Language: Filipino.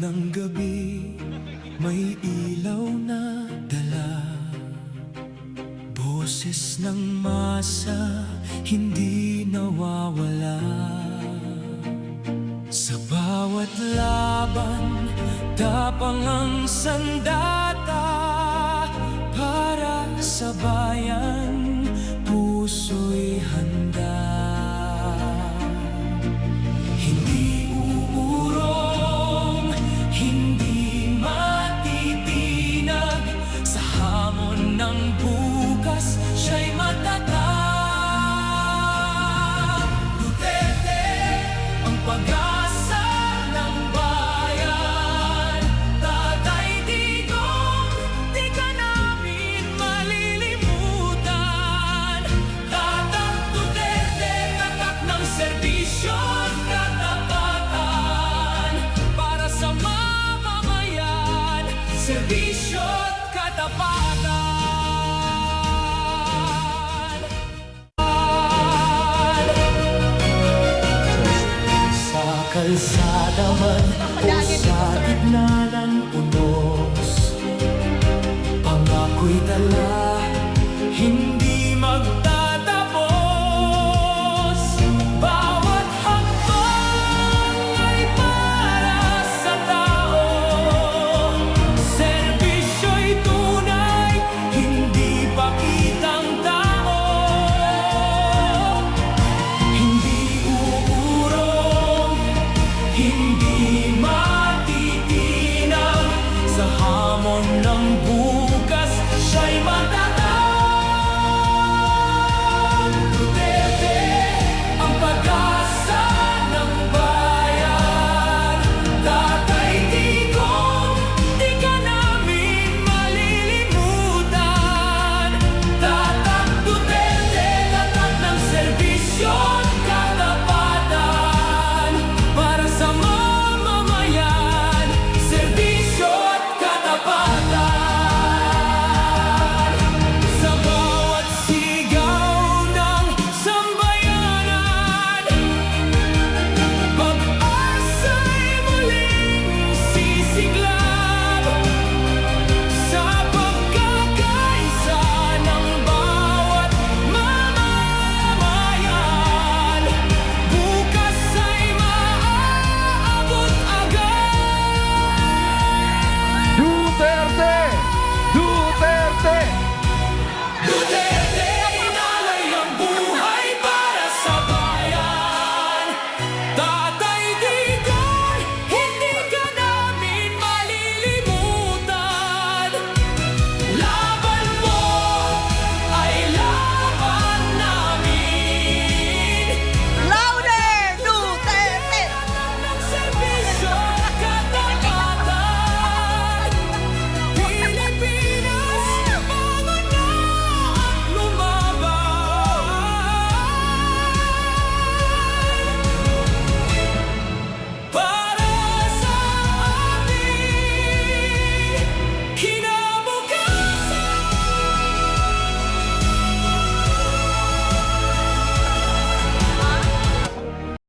ng gabi, may ilaw na dala. Boses ng masa, hindi nawawala. Sa bawat laban, tapang ang sandata. Para sa bayan, puso'y handa. Hindi uurong, hindi matitinag. Sa hamon ng bukas, siya'y matatag. Duterte, ang pag-asa ng bayan. Tatay Digong, di ka namin malilimutan. Tatak Duterte, tatak ng serbisyo at katapatan. Para sa mamamayan, serbisyo at katapatan. Sa kalsada man o sa gitna ng unos, pangako'y tala, hindi magtatapos. Bawat hakbang ay para sa tao. Serbisyo'y tunay, hindi pakitang tao. Hindi uurong, hindi